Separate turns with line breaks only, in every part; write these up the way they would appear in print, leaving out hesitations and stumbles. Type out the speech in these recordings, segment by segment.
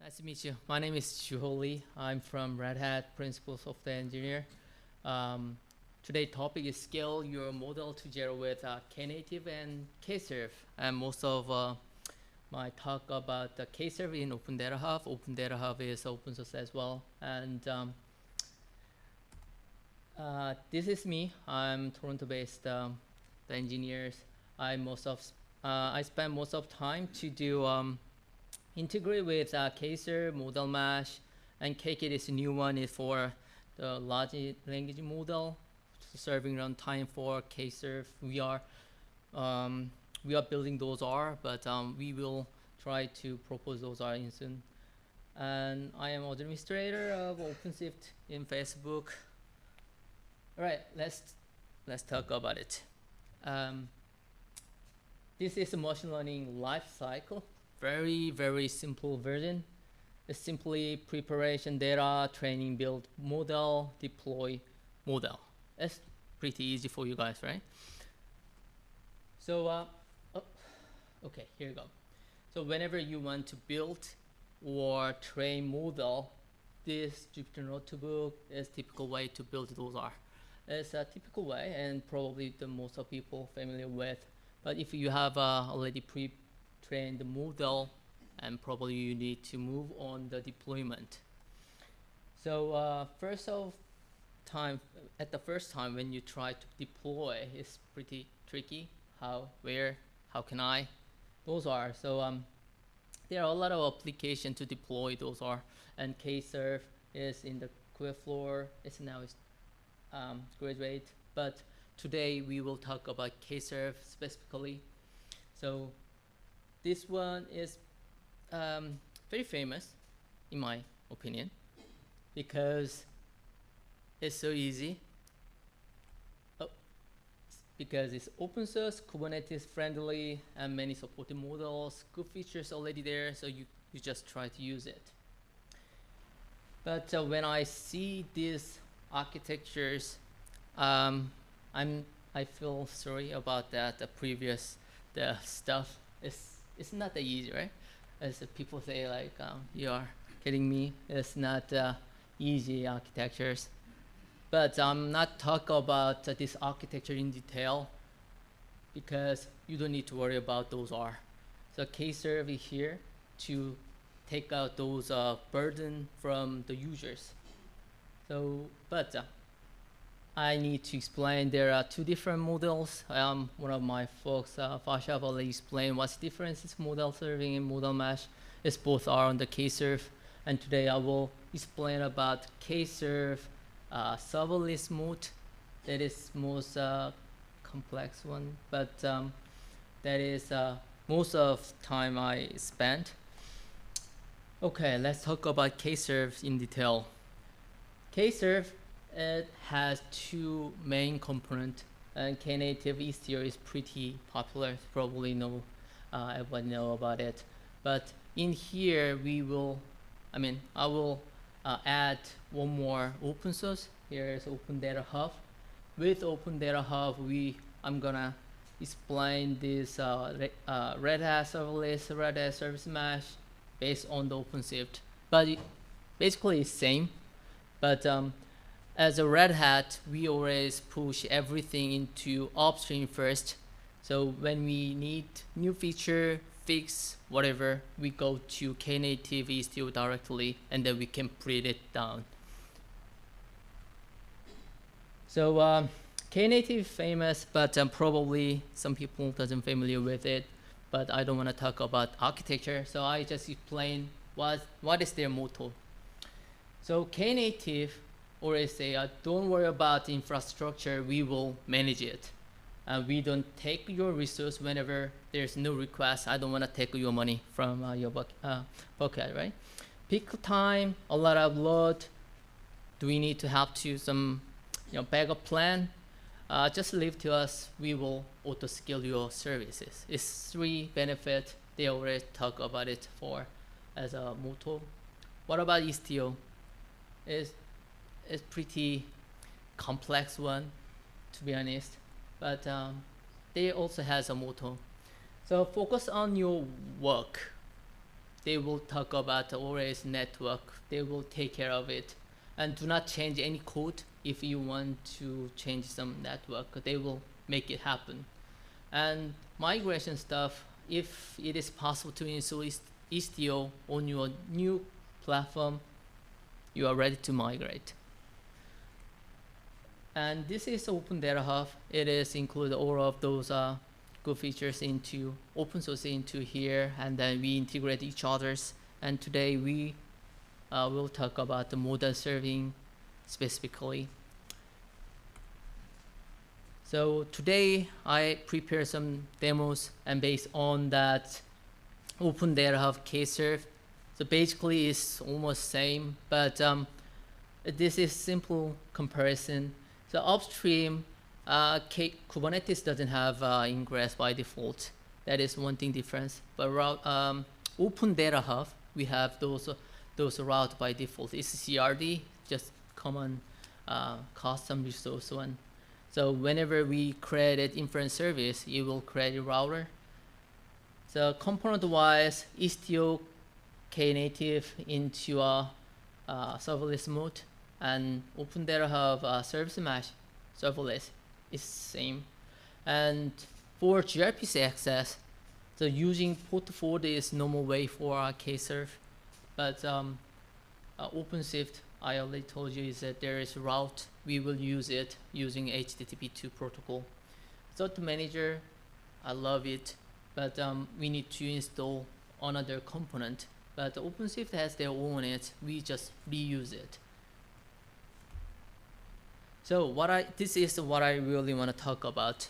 Nice to meet you. My name is Jooho Lee. I'm from Red Hat, Principal Software Engineer. Today's topic is scale your model together with Knative and Kserve. And most of my talk about the Kserve in Open Data Hub. Open Data Hub is open source as well. And this is me. I'm Toronto-based the engineers. I spend most of time to do integrate with Kserve, Model Mesh, and KK is a new one is for the large language model, serving runtime for Kserve. We are building those R, but we will try to propose those R in soon. And I am administrator of OpenShift in Facebook. All right, let's talk about it. This is a machine learning life cycle. Very simple version. It's simply preparation data, training, build model, deploy model. That's pretty easy for you guys, right? So, okay, here you go. So whenever you want to build or train model, this Jupyter Notebook is typical way to build those are. It's a typical way and probably the most of people familiar with. But if you have already pre-trained the model, and probably you need to move on the deployment. So at the first time when you try to deploy, it's pretty tricky. How, where, how can I? Those are. So there are a lot of applications to deploy those are. And Kserve is in the queue floor. It's now graduate. But today we will talk about Kserve specifically. So this one is very famous, in my opinion, because it's so easy. Because it's open source, Kubernetes friendly, and many supported models, good features already there, so you just try to use it. But when I see these architectures, I feel sorry about that. The stuff it's not that easy, right? As people say, like you are kidding me. It's not easy architectures. But I'm not talking about this architecture in detail because you don't need to worry about those R. So Kserve is here to take out those burden from the users. So, but I need to explain there are two different models. One of my folks, Fasha, already explained what's the difference is model serving and model mesh. It's both are on the Kserve. And today I will explain about Kserve serverless mode. That is most complex one, but that is most of time I spent. Okay, let's talk about Kserve in detail. Kserve, it has two main components, and Knative Istio is pretty popular. Probably know everyone know about it. But in here I will add one more open source. Here is Open Data Hub. With Open Data Hub, I'm gonna explain this Red Hat serverless, Red Hat service mesh based on the OpenShift. But basically it's same. But as a Red Hat, we always push everything into upstream first. So when we need new feature, fix, whatever, we go to Knative Istio directly, and then we can print it down. So Knative is famous, but probably some people doesn't familiar with it. But I don't want to talk about architecture, so I just explain what is their motto. So Knative always say, don't worry about the infrastructure, we will manage it. We don't take your resource whenever there's no request. I don't want to take your money from your pocket, right? Peak time, a lot of load. Do we need to have some backup plan? Just leave to us. We will auto scale your services. It's three benefits. They already talk about it as a motto. What about Istio? It's pretty complex one, to be honest, but they also has a motto. So focus on your work. they will talk about the OS network. They will take care of it, and do not change any code. If you want to change some network, they will make it happen. And migration stuff, if it is possible to install Istio on your new platform, you are ready to migrate. And this is Open Data Hub. It is include all of those good features into open source into here, and then we integrate each others. And today we will talk about the modal serving specifically. So today I prepare some demos, and based on that Open Data Hub Kserve. So basically it's almost same, but this is simple comparison. So upstream, Kubernetes doesn't have ingress by default. That is one thing difference. But Open Data Hub, we have those route by default. It's CRD, just common custom resource one. So whenever we create an inference service, it will create a router. So component-wise, Istio Knative into a serverless mode, and Open Data Hub service mesh serverless is same. And for gRPC access, so using port forward is normal way for Kserve, but OpenShift, I already told you, is that there is a route. We will use it using HTTP2 protocol. Threat manager, I love it, but we need to install another component. But OpenShift has their own it. We just reuse it. So this is what I really want to talk about.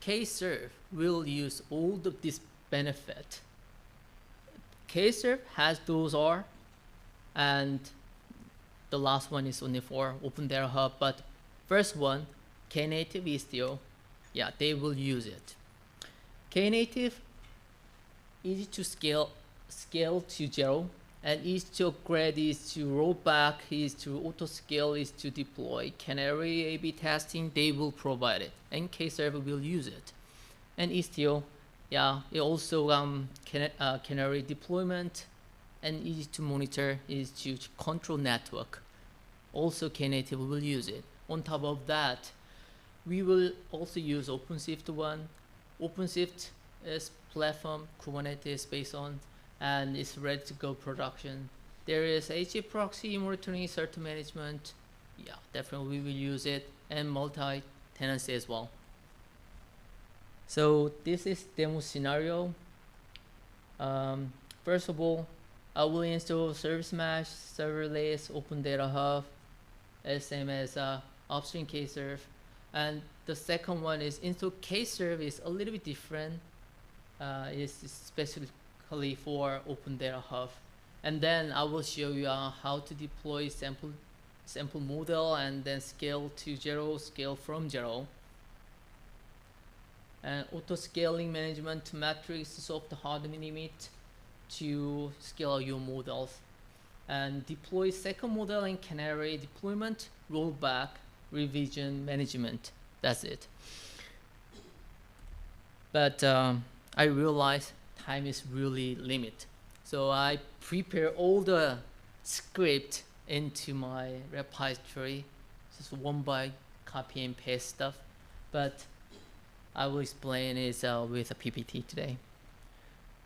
Kserve will use all of this benefit. Kserve has those R, and the last one is only for Open Data Hub, but first one, Knative Istio, yeah, they will use it. Knative, easy to scale to 0, and easy to upgrade, is to roll back, is to auto scale, is to deploy. Canary A/B testing, they will provide it, and Kserve will use it. And Istio, yeah, it also Canary deployment, and easy to monitor, is to control network. Also Knative will use it. On top of that, we will also use OpenShift one. OpenShift is platform Kubernetes is based on, and it's ready to go production. There is HA proxy monitoring, cert management. Yeah, definitely we will use it, and multi-tenancy as well. So this is demo scenario. First of all, I will install service mesh, serverless, Open Data Hub, same as upstream Kserve. And the second one is install Kserve is a little bit different. It's specifically for Open Data Hub. And then I will show you how to deploy sample model, and then scale to 0, scale from 0. And auto scaling management metrics, soft hard limit to scale your models. And deploy second model in Canary, deployment, rollback, revision management. That's it. But I realize time is really limited, so I prepare all the script into my repository, just one by copy and paste stuff. But I will explain it with a PPT today.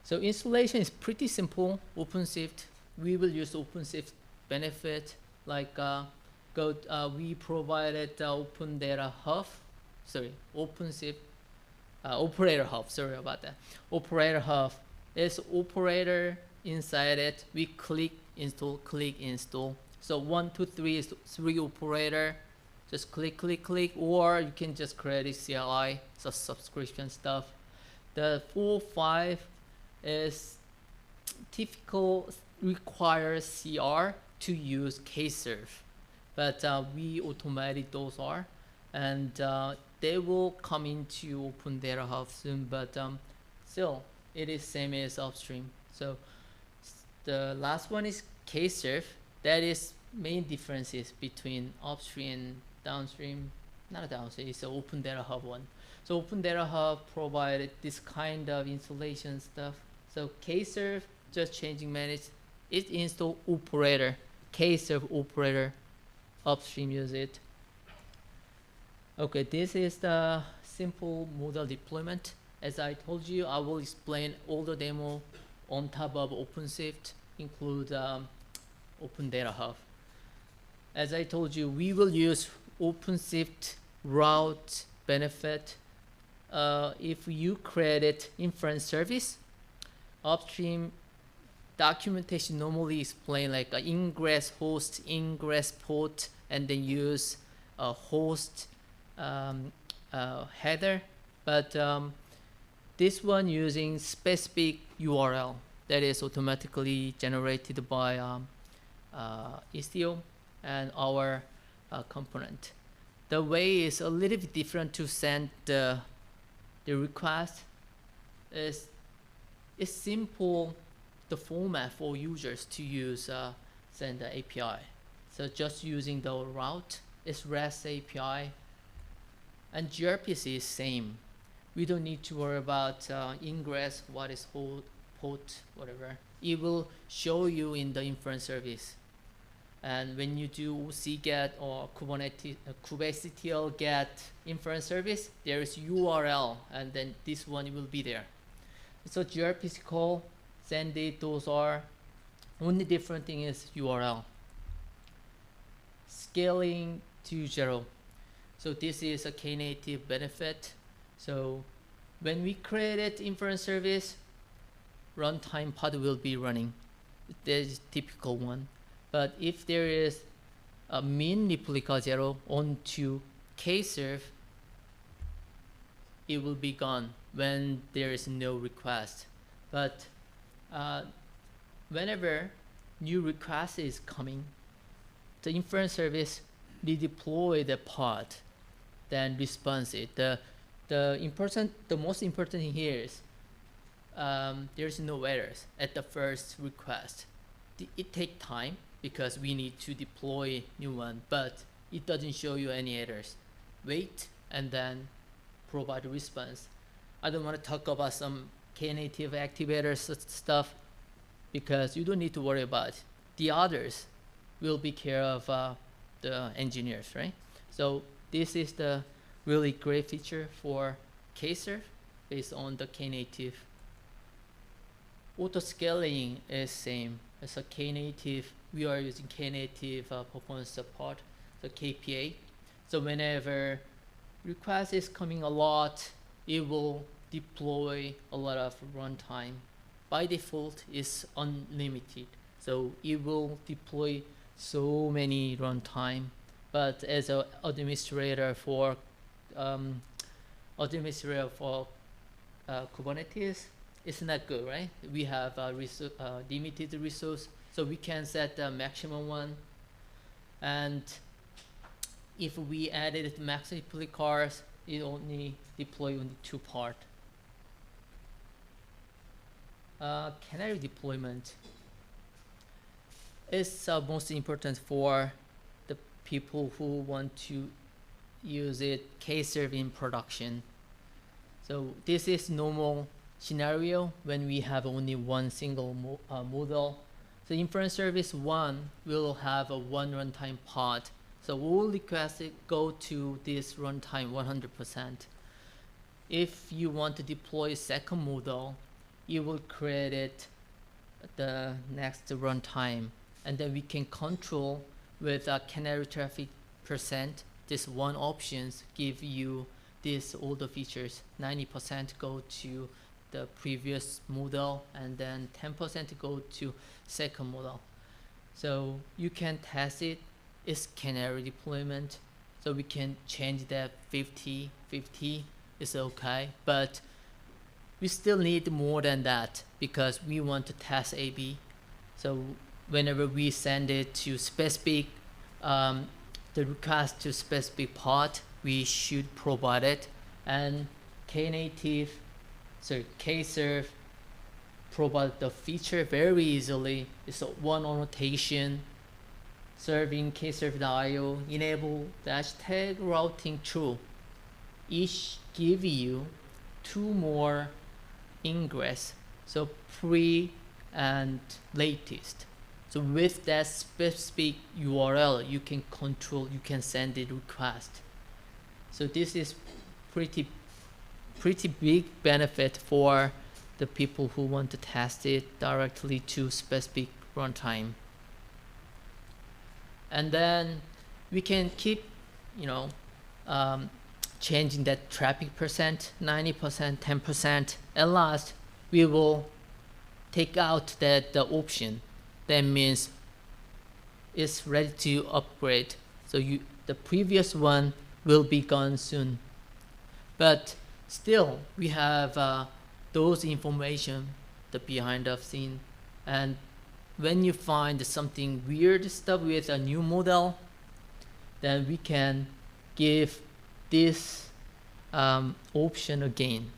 So installation is pretty simple. OpenShift, we will use OpenShift benefit, like we provided Open Data Hub, OpenShift Operator Hub, sorry about that. Operator Hub is operator inside it. We click install. So 1, 2, 3 is 3 operator. Just click, or you can just create a CLI, so subscription stuff. The 4, 5 is typical requires CR to use Kserve, but we automated those are, and they will come into Open Data Hub soon, but still it is same as upstream. So the last one is Kserve. That is main differences between upstream and downstream. Not a downstream, it's an Open Data Hub one. So Open Data Hub provided this kind of installation stuff. So Kserve, just changing manage, it install operator, Kserve operator, upstream use it. Okay, this is the simple model deployment. As I told you, I will explain all the demo on top of OpenShift, include Open Data Hub. As I told you, we will use OpenShift route benefit. If you create inference service, upstream documentation normally explain like an ingress host, ingress port, and then use a host header. But this one using specific URL that is automatically generated by Istio and our component. The way is a little bit different to send the request. It's simple, the format for users to use send the API. So just using the route is REST API, and gRPC is same. We don't need to worry about ingress, what is hold, port, whatever. It will show you in the inference service. And when you do cget or kubectl get inference service, there is URL, and then this one will be there. So gRPC call, send it, those are only different thing is URL. Scaling to 0. So this is a Knative benefit. So when we created inference service, runtime pod will be running. That is typical one. But if there is a min replica 0 onto Kserve, it will be gone when there is no request. But whenever new request is coming, the inference service redeploy the pod, then response it. The most important thing here is there's no errors at the first request. It takes time because we need to deploy new one, but it doesn't show you any errors. Wait and then provide a response. I don't want to talk about some Knative activators stuff because you don't need to worry about it. The others will be care of the engineers, right? So this is the really great feature for Kserve based on the Knative. Auto scaling is same as a Knative. We are using Knative performance support, the KPA. So whenever request is coming a lot, it will deploy a lot of runtime. By default, it's unlimited. So it will deploy so many runtime. But as an administrator for Kubernetes, it's not good, right? We have limited resource, so we can set the maximum one. And if we added max replicas, it only deploy only 2 part. Canary deployment is most important for the people who want to use it Kserve in production. So this is normal scenario when we have only one single model. So inference service 1 will have a 1 runtime pod. So all requests go to this runtime 100%. If you want to deploy second model, you will create it the next runtime, and then we can control with a Canary traffic %. This one options give you this all the features. 90% go to the previous model, and then 10% go to second model. So you can test it. It's Canary deployment, so we can change that 50-50 is okay, but we still need more than that because we want to test AB. So whenever we send it to specific the request to specific pod, we should provide it. And Kserve provide the feature very easily. It's a one annotation, serving Kserve.io, enable the hashtag routing true. Each give you 2 more ingress. So pre and latest. So with that specific URL, you can control, you can send it request. So this is pretty big benefit for the people who want to test it directly to specific runtime. And then we can keep, changing that traffic percent, 90%, 10%. At last, we will take out the option. That means it's ready to upgrade. So the previous one will be gone soon. But still, we have those information, the behind the scene. And when you find something weird stuff with a new model, then we can give this option again,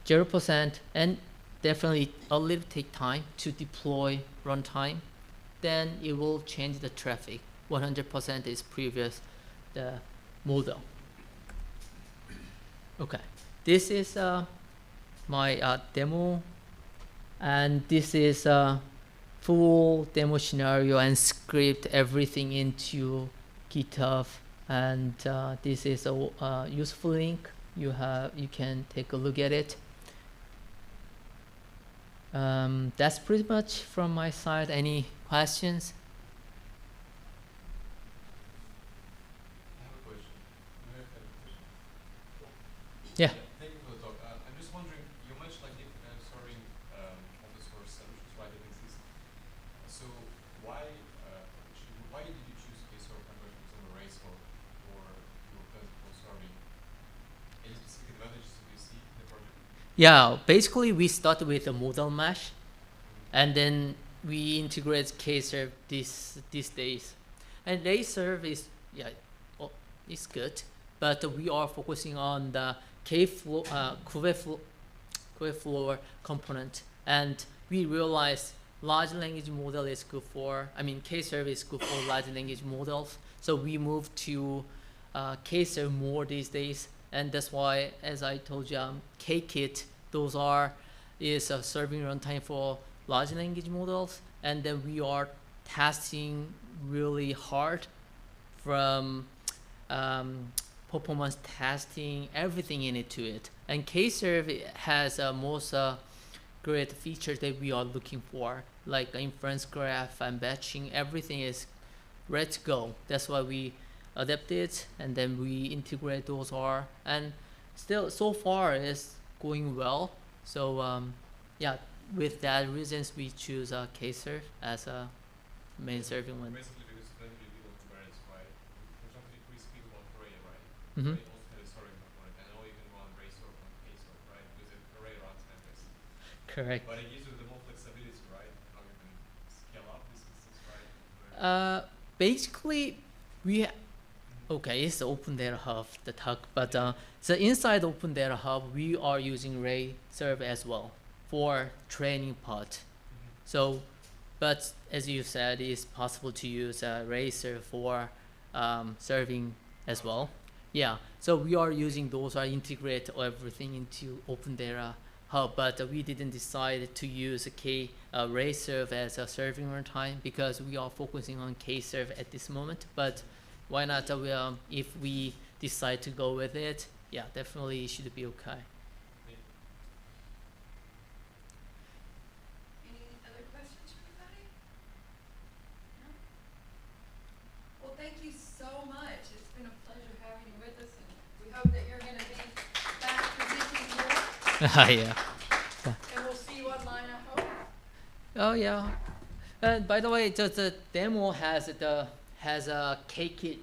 0%, and definitely a little take time to deploy runtime. Then it will change the traffic. 100% is previous the model. Okay, this is my demo, and this is a full demo scenario and script everything into GitHub. And this is a useful link. You can take a look at it. That's pretty much from my side. Any questions?
I have a question.
Yeah.
Thank you for the talk. I'm just wondering, you mentioned like serving open source solutions, right, that exist. So why did you choose Kserve conversion from array scope for your classical serving? Any specific advantages do you see in the project?
Yeah, basically we started with a model mesh, and then we integrate Kserve these days. And Kserve is it's good, but we are focusing on the Kubeflow component, and we realize large language model is good for, Kserve is good for large language models. So we moved to Kserve more these days, and that's why, as I told you, Kkit, is a serving runtime for large language models, and then we are testing really hard from performance testing, everything into it. And Kserve has most great features that we are looking for, like inference graph and batching. Everything is ready to go. That's why we adapt it, and then we integrate those and still so far it's going well. So with that reasons we choose Kserve as a main serving one.
Basically, because then you deal with variants, right? For example, if we speak about array, right?
Mm-hmm.
Array also has a serving component, and I know you can run array serve on Kserve, right? Because array runs tempest.
Correct.
But it gives you the more flexibility, right? How you can scale up this instance, right?
Basically, it's Open Data Hub, the talk, but so inside Open Data Hub, we are using Ray Serve as well for training part. So, but as you said, it's possible to use Ray Serve for serving as well. Yeah, so we are using those, integrate everything into Open Data Hub, but we didn't decide to use Ray Serve as a serving runtime because we are focusing on Kserve at this moment. But why not? If we decide to go with it, yeah, definitely it should be okay.
Any other questions from anybody? No? Well, thank you so much. It's been a pleasure having you with us, and we hope that you're going to be back presenting more.
Yeah.
And we'll see you online, I hope.
Oh yeah. And by the way, the demo has a Kkit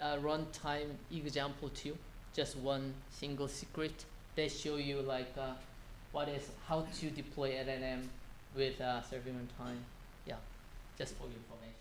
runtime example too. Just one single secret. They show you how to deploy LLM with serving runtime. Yeah, just for your information.